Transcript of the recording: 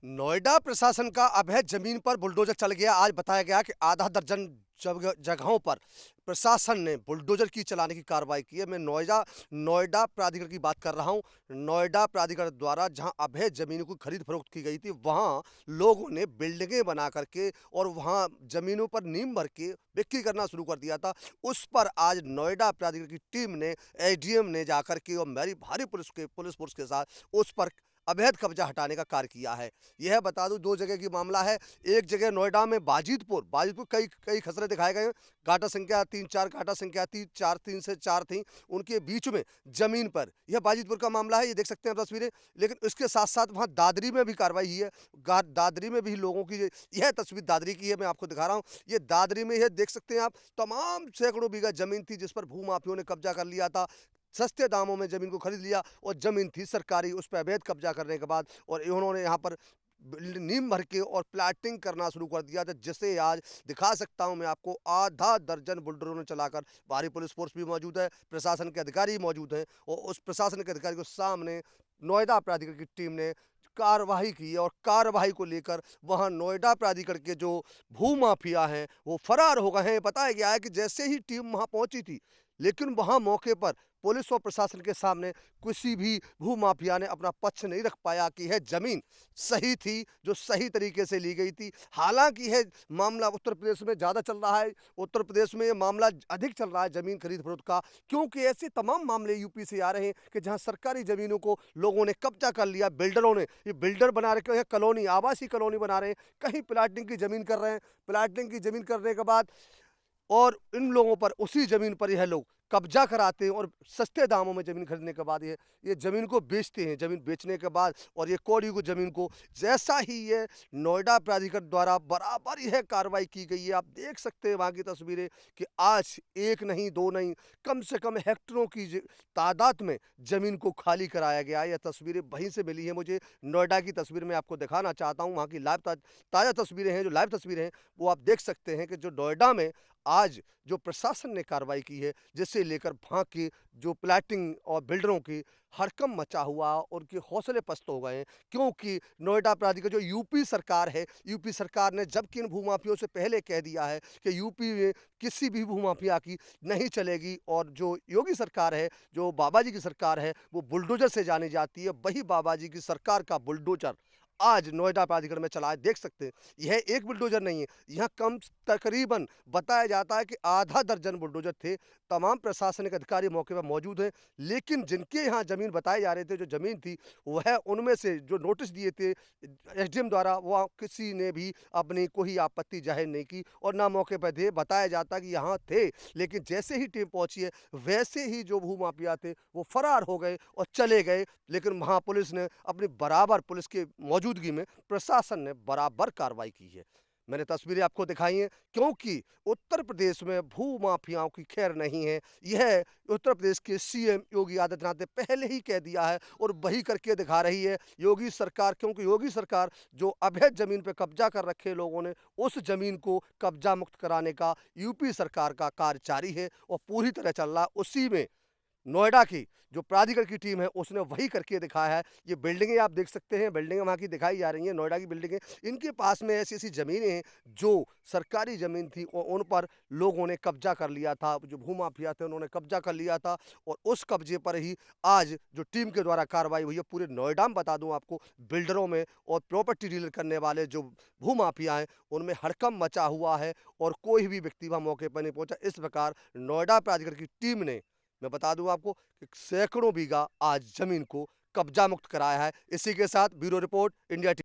नोएडा प्रशासन का अवैध जमीन पर बुलडोजर चल गया। आज बताया गया कि आधा दर्जन जगहों पर प्रशासन ने बुलडोजर की चलाने की कार्रवाई की है। मैं नोएडा नोएडा प्राधिकरण की बात कर रहा हूं। नोएडा प्राधिकरण द्वारा जहां अवैध जमीनों की खरीद फरोख्त की गई थी, वहां लोगों ने बिल्डिंगें बना करके और वहां जमीनों पर नींव भर के बिक्री करना शुरू कर दिया था। उस पर आज नोएडा प्राधिकरण की टीम ने, एसडीएम ने जाकर के और मेरी भारी पुलिस फोर्स के साथ उस पर अवैध कब्जा हटाने का कार्य किया है। यह बता दूं, दो जगह की मामला है। एक जगह नोएडा में बाजितपुर कई कई खसरे दिखाए गए। गाटा संख्या 3-4, गाटा संख्या 3 से 4 थी, उनके बीच में जमीन पर, यह बाजितपुर का मामला है। ये देख सकते हैं आप तस्वीरें। लेकिन इसके साथ साथ वहां दादरी में भी कार्रवाई हुई है। दादरी में भी लोगों की, यह तस्वीर दादरी की है, मैं आपको दिखा रहा हूँ। ये दादरी में, यह देख सकते हैं आप, तमाम सैकड़ों बीघा जमीन थी जिस पर भूमाफियों ने कब्जा कर लिया था। सस्ते दामों में ज़मीन को खरीद लिया और ज़मीन थी सरकारी, उस पे अवैध कब्जा करने के बाद और इन्होंने यहाँ पर नींव भर के और प्लाटिंग करना शुरू कर दिया था, जिसे आज दिखा सकता हूँ मैं आपको। आधा दर्जन बुलडोजरों ने चलाकर, भारी पुलिस फोर्स भी मौजूद है, प्रशासन के अधिकारी मौजूद हैं और उस प्रशासन के अधिकारी के सामने नोएडा प्राधिकरण की टीम ने कार्रवाई की और कार्रवाई को लेकर वहां नोएडा प्राधिकरण के जो भूमाफिया हैं वो फरार हो गए हैं। बताया गया है कि जैसे ही टीम वहां पहुंची थी, लेकिन वहां मौके पर पुलिस और प्रशासन के सामने किसी भी भूमाफिया ने अपना पक्ष नहीं रख पाया कि यह जमीन सही थी, जो सही तरीके से ली गई थी। हालांकि यह मामला उत्तर प्रदेश में ज़्यादा चल रहा है। उत्तर प्रदेश में ये मामला अधिक चल रहा है जमीन खरीद फरोख्त का, क्योंकि ऐसे तमाम मामले यूपी से आ रहे हैं कि जहां सरकारी जमीनों को लोगों ने कब्जा कर लिया। बिल्डरों ने, ये बिल्डर बना रखे हैं कॉलोनी, आवासीय कॉलोनी बना रहे हैं, कहीं प्लाटिंग की जमीन कर रहे हैं। प्लाटिंग की जमीन करने के बाद और इन लोगों पर, उसी ज़मीन पर यह लोग कब्ज़ा कराते हैं और सस्ते दामों में ज़मीन खरीदने के बाद ये ज़मीन को बेचते हैं। ज़मीन बेचने के बाद और ये कौड़ी को ज़मीन को, जैसा ही ये नोएडा प्राधिकरण द्वारा बराबर यह कार्रवाई की गई है। आप देख सकते हैं वहाँ की तस्वीरें कि आज एक नहीं, दो नहीं, कम से कम हेक्टरों की तादाद में ज़मीन को खाली कराया गया है। यह तस्वीरें वहीं से मिली हैं मुझे। नोएडा की तस्वीर मैं आपको दिखाना चाहता हूँ। वहाँ की ताज़ा तस्वीरें हैं, जो लाइव तस्वीरें हैं, वो आप देख सकते हैं कि जो नोएडा में आज जो प्रशासन ने कार्रवाई की है, जिसे लेकर वहाँ की जो प्लाटिंग और बिल्डरों की हड़कंप मचा हुआ, उनके हौसले पस्त हो गए हैं। क्योंकि नोएडा प्राधिकरण, जो यूपी सरकार है, यूपी सरकार ने जबकि इन भूमाफियों से पहले कह दिया है कि यूपी में किसी भी भूमाफिया की नहीं चलेगी और जो योगी सरकार है, जो बाबा जी की सरकार है, वो बुलडोजर से जानी जाती है। वही बाबा जी की सरकार का बुलडोजर आज नोएडा प्राधिकरण में चला है। देख सकते हैं, यह एक बुलडोजर नहीं है, यहाँ कम तकरीबन बताया जाता है कि आधा दर्जन बुलडोजर थे। तमाम प्रशासनिक अधिकारी मौके पर मौजूद हैं, लेकिन जिनके यहाँ ज़मीन बताए जा रहे थे, जो ज़मीन थी, वह उनमें से जो नोटिस दिए थे एसडीएम द्वारा, वह किसी ने भी अपनी कोई आपत्ति जाहिर नहीं की और ना मौके पर थे। बताया जाता कि यहाँ थे, लेकिन जैसे ही टीम पहुँची है, वैसे ही जो भूमाफिया थे वो फरार हो गए और चले गए। लेकिन वहाँ पुलिस ने अपनी बराबर, पुलिस की मौजूदगी में प्रशासन ने बराबर कार्रवाई की है। मैंने तस्वीरें आपको दिखाई हैं, क्योंकि उत्तर प्रदेश में भूमाफियाओं की खैर नहीं है। यह उत्तर प्रदेश के सीएम योगी आदित्यनाथ ने पहले ही कह दिया है और वही करके दिखा रही है योगी सरकार। क्योंकि योगी सरकार जो अवैध जमीन पर कब्जा कर रखे लोगों ने, उस जमीन को कब्जा मुक्त कराने का यूपी सरकार का कार्य जारी है और पूरी तरह चल रहा है। उसी में नोएडा की जो प्राधिकरण की टीम है, उसने वही करके दिखाया है। ये बिल्डिंगें आप देख सकते हैं, बिल्डिंगें वहाँ की दिखाई जा रही हैं, नोएडा की बिल्डिंगें। इनके पास में ऐसी-ऐसी ज़मीनें हैं जो सरकारी ज़मीन थी और उन पर लोगों ने कब्जा कर लिया था। जो भूमाफिया थे, उन्होंने कब्जा कर लिया था और उस कब्जे पर ही आज जो टीम के द्वारा कार्रवाई हुई है पूरे नोएडा में। बता दूँ आपको, बिल्डरों में और प्रॉपर्टी डीलर करने वाले जो भूमाफिया हैं, उनमें हड़कंप मचा हुआ है और कोई भी व्यक्ति वहाँ मौके पर नहीं पहुँचा। इस प्रकार नोएडा प्राधिकरण की टीम ने, मैं बता दूं आपको, कि सैकड़ों बीघा आज जमीन को कब्जा मुक्त कराया है। इसी के साथ ब्यूरो रिपोर्ट, इंडिया टीवी।